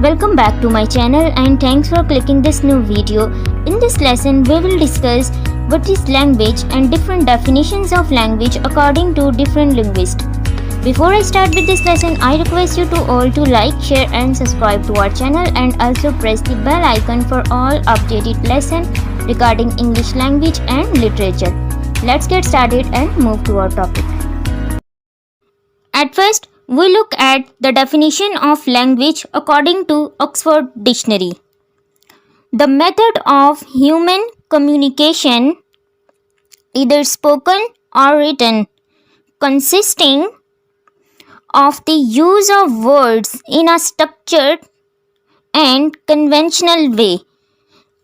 Welcome back to my channel and thanks for clicking this new video. In this lesson, we will discuss what is language and different definitions of language according to different linguists. Before I start with this lesson, I request you to all to like, share and subscribe to our channel and also press the bell icon for all updated lessons regarding English language and literature. Let's get started and move to our topic. At first, we look at the definition of language according to Oxford Dictionary. The method of human communication, either spoken or written, consisting of the use of words in a structured and conventional way.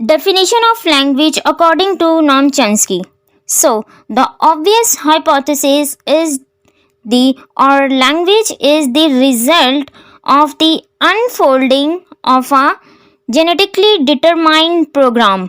Definition of language according to Noam Chomsky. So, the obvious hypothesis is language is the result of the unfolding of a genetically determined program.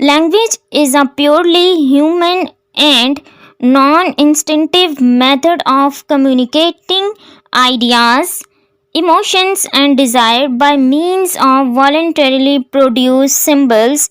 Language is a purely human and non-instinctive method of communicating ideas, emotions and desire by means of voluntarily produced symbols.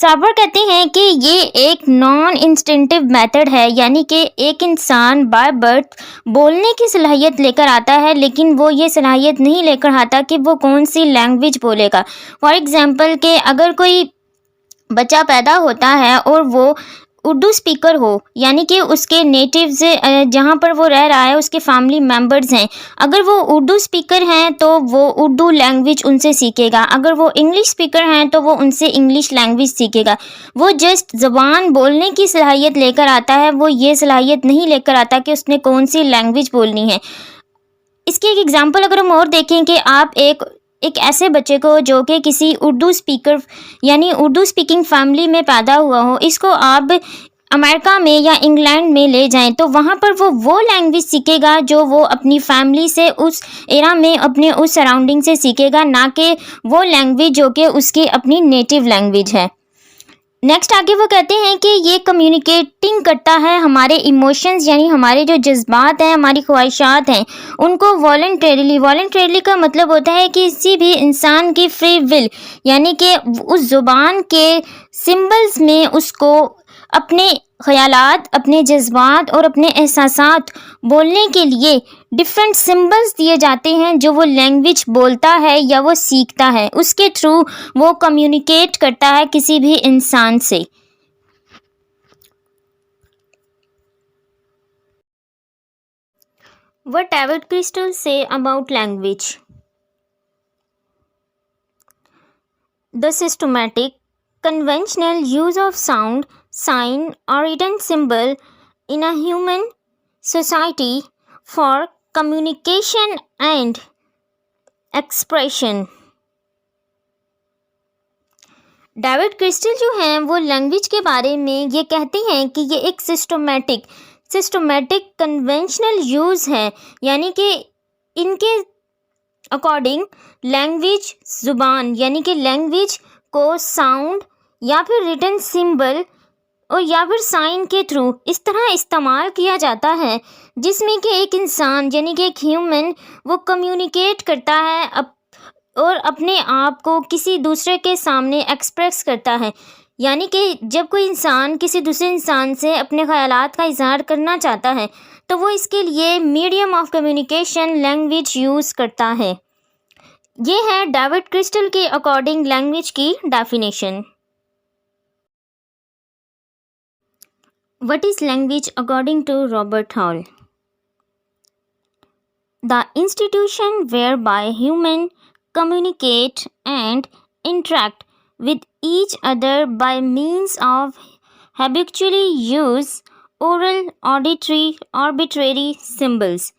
سابر کہتے ہیں کہ یہ ایک naan انسٹنٹیو method ہے، یعنی کہ ایک انسان بائی برتھ بولنے کی صلاحیت لے کر آتا ہے، لیکن وہ یہ صلاحیت نہیں لے کر آتا کہ وہ کون سی لینگویج بولے گا. فار ایگزامپل کہ اگر کوئی بچہ پیدا ہوتا ہے اور وہ اردو اسپیکر ہو، یعنی کہ اس کے نیٹیو سے جہاں پر وہ رہ رہا ہے اس کے فیملی ممبرز ہیں، اگر وہ اردو اسپیکر ہیں تو وہ اردو لینگویج ان سے سیکھے گا. اگر وہ انگلش اسپیکر ہیں تو وہ ان سے انگلش لینگویج سیکھے گا. وہ جسٹ زبان بولنے کی صلاحیت لے کر آتا ہے، وہ یہ صلاحیت نہیں لے کر آتا کہ اس نے کون سی لینگویج بولنی ہے. اس کی ایک ایگزامپل اگر ہم اور دیکھیں کہ آپ ایک ایسے بچے کو جو کہ کسی اردو اسپیکر یعنی اردو اسپیکنگ فیملی میں پیدا ہوا ہو، اس کو آپ امریکہ میں یا انگلینڈ میں لے جائیں تو وہاں پر وہ لینگویج سیکھے گا جو وہ اپنی فیملی سے اس ایرا میں اپنے اس سراؤنڈنگ سے سیکھے گا، نہ کہ وہ لینگویج جو کہ اس کی اپنی نیٹیو لینگویج ہے. نیکسٹ آگے وہ کہتے ہیں کہ یہ کمیونیکیٹنگ کرتا ہے ہمارے ایموشنز، یعنی ہمارے جو جذبات ہیں، ہماری خواہشات ہیں، ان کو والنٹریلی کا مطلب ہوتا ہے کہ کسی بھی انسان کی فری ول، یعنی کہ اس زبان کے سمبلز میں اس کو اپنے خیالات، اپنے جذبات اور اپنے احساسات بولنے کے لیے ڈفرینٹ سمبلز دیے جاتے ہیں جو وہ لینگویج بولتا ہے یا وہ سیکھتا ہے. اس کے تھرو وہ کمیونیکیٹ کرتا ہے کسی بھی انسان سے. What David Crystal say about language? The systematic, conventional use of sound, sign or written symbol in a human society for communication and expression. David crystal جو ہیں وہ لینگویج کے بارے میں یہ کہتے ہیں کہ یہ ایک سسٹمیٹک کنونشنل یوز ہے، یعنی کہ ان کے اکارڈنگ لینگویج زبان، یعنی کہ لینگویج کو ساؤنڈ یا پھر ریٹن سمبل اور یا پھر سائن کے تھرو اس طرح استعمال کیا جاتا ہے جس میں کہ ایک انسان یعنی کہ ایک ہیومن وہ کمیونیکیٹ کرتا ہے اور اپنے آپ کو کسی دوسرے کے سامنے ایکسپریس کرتا ہے. یعنی کہ جب کوئی انسان کسی دوسرے انسان سے اپنے خیالات کا اظہار کرنا چاہتا ہے تو وہ اس کے لیے medium of communication language use کرتا ہے. یہ ہے ڈیوڈ کرسٹل کے اکارڈنگ لینگویج کی definition. What is language according to Robert Hall? The institution whereby humans communicate and interact with each other by means of habitually use oral, auditory, arbitrary symbols.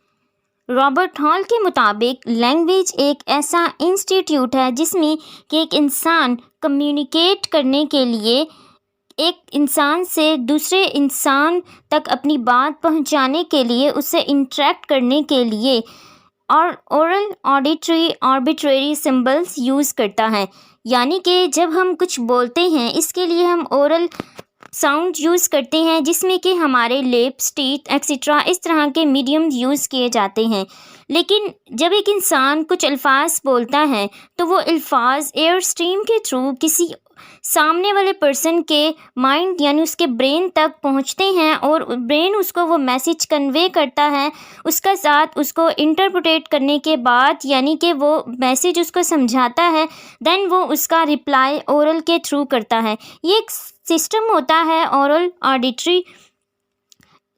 Robert hall کے مطابق language ایک ایسا institute ہے جس میں کہ ایک انسان کمیونیکیٹ کرنے کے لیے ایک انسان سے دوسرے انسان تک اپنی بات پہنچانے کے لیے، اسے انٹریکٹ کرنے کے لیے اور oral, auditory, arbitrary symbols use کرتا ہے. یعنی کہ جب ہم کچھ بولتے ہیں اس کے لیے ہم اورل ساؤنڈ یوز کرتے ہیں جس میں کہ ہمارے لپس، ٹیتھ ایکسیٹرا اس طرح کے میڈیم یوز کیے جاتے ہیں. لیکن جب ایک انسان کچھ الفاظ بولتا ہے تو وہ الفاظ ایئر اسٹریم کے تھرو کسی سامنے والے پرسن کے مائنڈ یعنی اس کے برین تک پہنچتے ہیں اور برین اس کو وہ میسیج کنوے کرتا ہے. اس کا ساتھ اس کو انٹرپریٹ کرنے کے بعد یعنی کہ وہ میسیج اس کو سمجھاتا ہے، دین وہ اس کا رپلائی اورل کے تھرو کرتا ہے. یہ ایک سسٹم ہوتا ہے اورل آڈیٹری.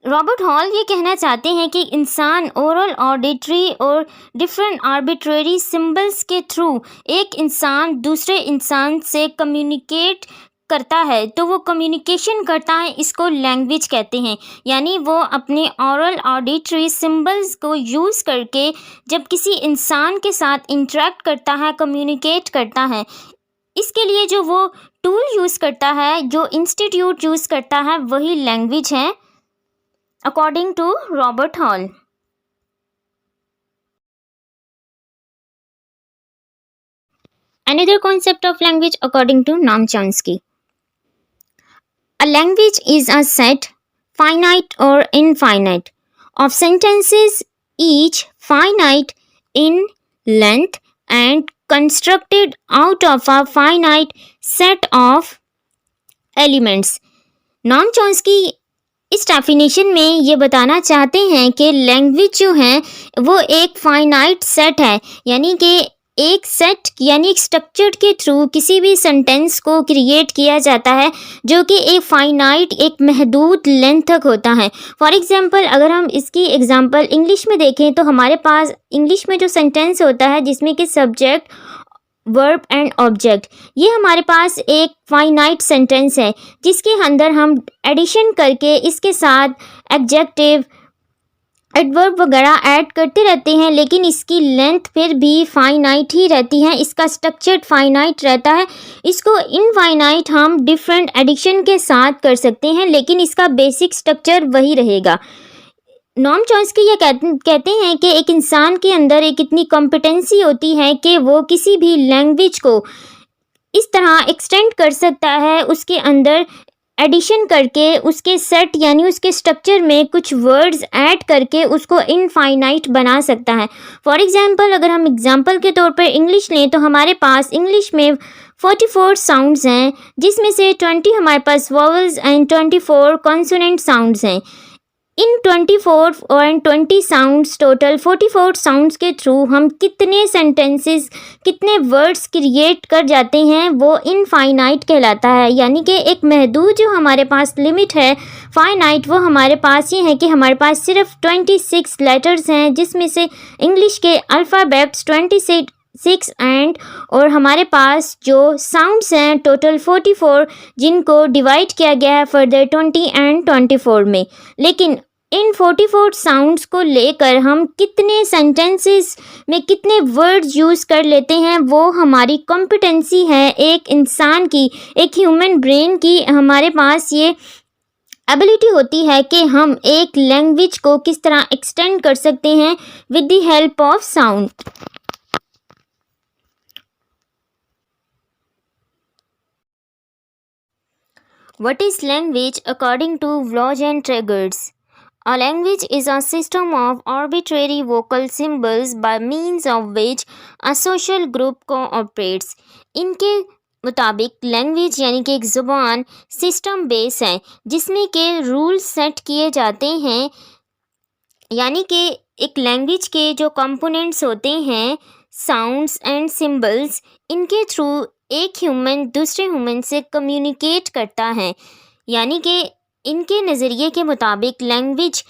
رابرٹ ہال یہ کہنا چاہتے ہیں کہ انسان اورل، آڈیٹری اور ڈفرینٹ آربیٹریری سمبلس کے تھرو ایک انسان دوسرے انسان سے کمیونیکیٹ کرتا ہے تو وہ کمیونیکیشن کرتا ہے، اس کو لینگویج کہتے ہیں. یعنی وہ اپنے اورل آڈیٹری سمبلس کو یوز کر کے جب کسی انسان کے ساتھ انٹریکٹ کرتا ہے، کمیونیکیٹ کرتا ہے، اس کے لیے جو وہ ٹول یوز کرتا ہے، جو انسٹیٹیوٹ یوز کرتا ہے، وہی لینگویج ہے according to Robert Hall. Another concept of language according to Noam Chomsky. A language is a set, finite or infinite, of sentences, each finite in length and constructed out of a finite set of elements. نام Chomsky اس definition میں یہ بتانا چاہتے ہیں کہ language جو ہے وہ ایک فائنائٹ سیٹ ہے، یعنی کہ ایک سیٹ یعنی ایک اسٹرکچر کے تھرو کسی بھی سینٹینس کو کریٹ کیا جاتا ہے جو کہ ایک فائنائٹ ایک محدود لینتھ تک ہوتا ہے. فار ایگزامپل اگر ہم اس کی ایگزامپل انگلش میں دیکھیں تو ہمارے پاس انگلش میں جو سینٹینس ہوتا ہے جس میں کہ سبجیکٹ ورب اینڈ آبجیکٹ، یہ ہمارے پاس ایک فائنائٹ سینٹینس ہے جس کے اندر ہم ایڈیشن کر کے اس کے ساتھ ایڈجیکٹیو ایڈورب وغیرہ ایڈ کرتے رہتے ہیں، لیکن اس کی لینتھ پھر بھی فائنائٹ ہی رہتی ہے، اس کا اسٹرکچر فائنائٹ رہتا ہے. اس کو انفائنائٹ ہم ڈفرینٹ ایڈیشن کے ساتھ کر سکتے ہیں لیکن اس کا بیسک اسٹرکچر وہی رہے گا. نام چومسکی یہ کہتے ہیں کہ ایک انسان کے اندر ایک اتنی کمپیٹنسی ہوتی ہے کہ وہ کسی بھی لینگویج کو اس طرح ایکسٹینڈ کر سکتا ہے، اس کے اندر ایڈیشن کر کے اس کے سیٹ یعنی اس کے اسٹرکچر میں کچھ ورڈز ایڈ کر کے اس کو انفائنائٹ بنا سکتا ہے. فار ایگزامپل اگر ہم ایگزامپل کے طور پر انگلش لیں تو ہمارے پاس انگلش میں 44 ساؤنڈز ہیں، جس میں سے 20 ہمارے پاس واولز اینڈ 24 کانسوننٹ ساؤنڈز ہیں. ان 24 اور 20 ساؤنڈز ٹوٹل 44 ساؤنڈز کے تھرو ہم کتنے سینٹینسز کتنے ورڈز کریٹ کر جاتے ہیں وہ انفائنائٹ کہلاتا ہے. یعنی کہ ایک محدود جو ہمارے پاس لمٹ ہے فائنائٹ، وہ ہمارے پاس یہ ہے کہ ہمارے پاس صرف 26 لیٹرز ہیں، جس میں سے انگلش کے الفابیٹس 26 اینڈ اور ہمارے پاس جو ساؤنڈس ہیں ٹوٹل 44 جن کو ڈیوائڈ کیا گیا ہے فردر 20 اینڈ 24 میں. لیکن ان 44 ساؤنڈس کو لے کر ہم کتنے سینٹینسز میں کتنے ورڈز یوز کر لیتے ہیں وہ ہماری کمپیٹنسی ہے ایک انسان کی، ایک ہیومن برین کی. ہمارے پاس یہ ایبلٹی ہوتی ہے کہ ہم ایک لینگویج کو کس طرح ایکسٹینڈ کر سکتے ہیں with the help of sound. What is language according to Vlog and Traeger's? A language is a system of arbitrary vocal symbols by means of which a social group cooperates. ان کے مطابق language یعنی کہ ایک زبان system base ہے جس میں کہ رول سیٹ کیے جاتے ہیں، یعنی کہ ایک لینگویج کے جو کمپوننٹس ہوتے ہیں ساؤنڈس اینڈ سمبلس، ان کے تھرو ایک ہیومن دوسرے ہیومن سے کمیونیکیٹ کرتا ہے. یعنی کہ ان کے نظریے کے مطابق لینگویج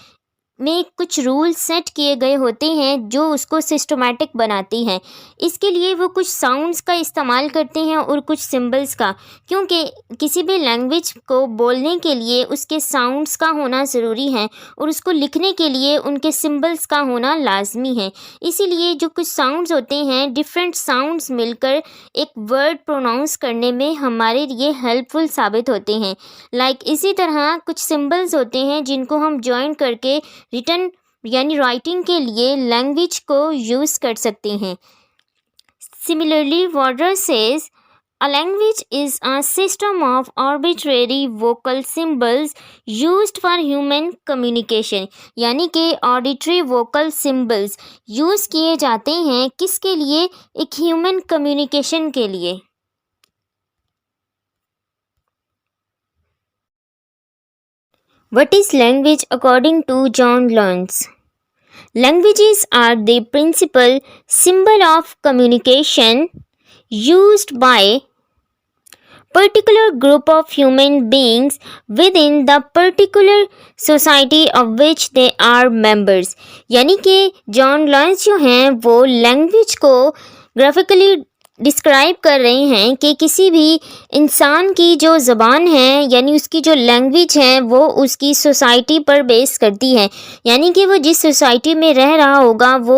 میں کچھ رول سیٹ کیے گئے ہوتے ہیں جو اس کو سسٹمیٹک بناتی ہیں. اس کے لیے وہ کچھ ساؤنڈز کا استعمال کرتے ہیں اور کچھ سمبلس کا، کیونکہ کسی بھی لینگویج کو بولنے کے لیے اس کے ساؤنڈز کا ہونا ضروری ہے اور اس کو لکھنے کے لیے ان کے سمبلس کا ہونا لازمی ہے. اسی لیے جو کچھ ساؤنڈز ہوتے ہیں ڈفرینٹ ساؤنڈز مل کر ایک ورڈ پروناؤنس کرنے میں ہمارے لیے ہیلپ فل ثابت ہوتے ہیں. اسی طرح کچھ سمبلز ہوتے ہیں جن کو ہم جوائن کر کے ریٹن یعنی رائٹنگ کے لیے لینگویج کو یوز کر سکتے ہیں. Similarly Wardhaugh says a language is a system of arbitrary vocal symbols used for human communication. یعنی کہ arbitrary vocal symbols یوز کیے جاتے ہیں کس کے لیے؟ ایک ہیومن کمیونیکیشن کے لیے. What is language according to John Lawrence? Languages are the principal symbol of communication used by particular group of human beings within the particular society of which they are members. یعنی کہ جان Lawrence جو ہیں وہ language کو graphically describe کر رہے ہیں کہ کسی بھی انسان کی جو زبان ہے یعنی اس کی جو لینگویج ہے وہ اس کی سوسائٹی پر بیس کرتی ہے. یعنی کہ وہ جس سوسائٹی میں رہ رہا ہوگا وہ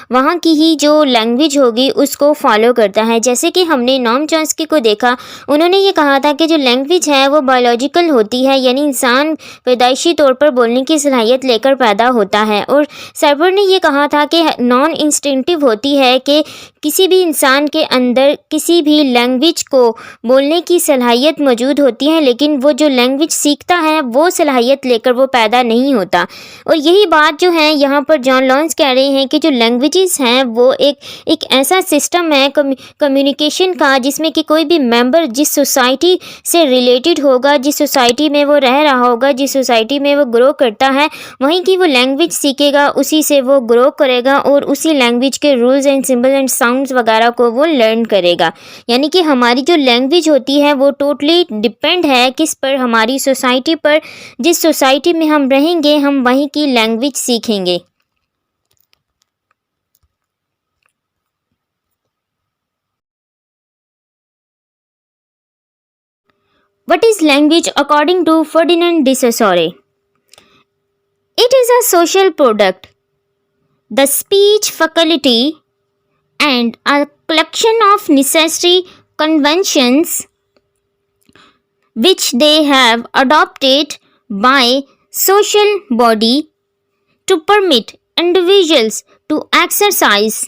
وہاں کی ہی جو لینگویج ہوگی اس کو فالو کرتا ہے. جیسے کہ ہم نے نام چومسکی کو دیکھا، انہوں نے یہ کہا تھا کہ جو لینگویج ہے وہ بایولوجیکل ہوتی ہے، یعنی انسان پیدائشی طور پر بولنے کی صلاحیت لے کر پیدا ہوتا ہے. اور سیبر نے یہ کہا تھا کہ نان انسٹنکٹیو ہوتی ہے کہ کسی بھی انسان کے اندر کسی بھی لینگویج کو بولنے کی صلاحیت موجود ہوتی ہے، لیکن وہ جو لینگویج سیکھتا ہے وہ صلاحیت لے کر وہ پیدا نہیں ہوتا۔ اور یہی بات جو ہے یہاں پر جان لارنس کہہ رہے ہیں کہ جو لینگویجز ہیں وہ ایک ایسا سسٹم ہے کمیونیکیشن کا، جس میں کہ کوئی بھی ممبر جس سوسائٹی سے ریلیٹڈ ہوگا، جس سوسائٹی میں وہ رہ رہا ہوگا، جس سوسائٹی میں وہ گرو کرتا ہے، وہیں کی وہ لینگویج سیکھے گا، اسی سے وہ گرو کرے گا اور اسی لینگویج کے rules and symbol and sounds وغیرہ کو وہ لرن کرے گا۔ یعنی کہ ہماری جو لینگویج ہوتی ہے وہ ٹوٹلی ڈپینڈ ہے کس پر؟ ہماری سوسائٹی پر۔ جس سوسائٹی میں ہم رہیں گے ہم وہیں کی لینگویج سیکھیں گے۔ What is language according to Ferdinand de Saussure? It is a social product, the speech faculty, and a collection of necessary conventions which they have adopted by social body to permit individuals to exercise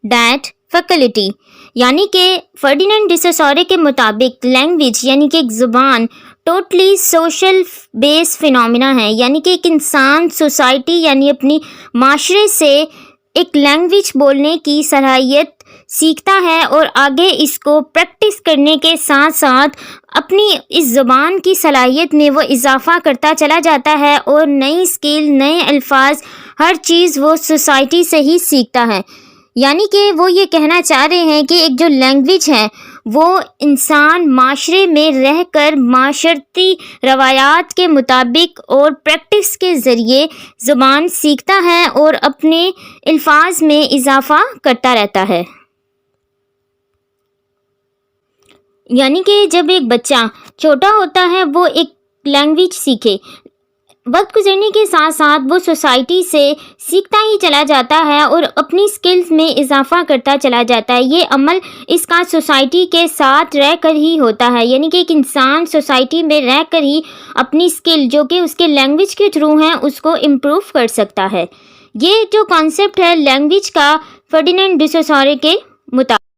that faculty. یعنی کہ Ferdinand D سوسورے کے مطابق language یعنی کہ ایک زبان totally social بیس phenomena ہے، یعنی کہ ایک انسان سوسائٹی یعنی اپنی معاشرے سے ایک لینگویج بولنے کی صلاحیت سیکھتا ہے اور آگے اس کو پریکٹس کرنے کے ساتھ ساتھ اپنی اس زبان کی صلاحیت میں وہ اضافہ کرتا چلا جاتا ہے اور نئی اسکل، نئے الفاظ، ہر چیز وہ سوسائٹی سے ہی سیکھتا ہے۔ یعنی کہ وہ یہ کہنا چاہ رہے ہیں کہ ایک جو لینگویج ہے وہ انسان معاشرے میں رہ کر معاشرتی روایات کے مطابق اور پریکٹس کے ذریعے زبان سیکھتا ہے اور اپنے الفاظ میں اضافہ کرتا رہتا ہے۔ یعنی کہ جب ایک بچہ چھوٹا ہوتا ہے وہ ایک لینگویج سیکھے، وقت گزرنے کے ساتھ ساتھ وہ سوسائٹی سے سیکھتا ہی چلا جاتا ہے اور اپنی سکلز میں اضافہ کرتا چلا جاتا ہے۔ یہ عمل اس کا سوسائٹی کے ساتھ رہ کر ہی ہوتا ہے، یعنی کہ ایک انسان سوسائٹی میں رہ کر ہی اپنی سکل جو کہ اس کے لینگویج کے تھرو ہیں اس کو امپروو کر سکتا ہے۔ یہ جو کانسیپٹ ہے لینگویج کا فرڈینینڈ ڈی سوسورے کے مطابق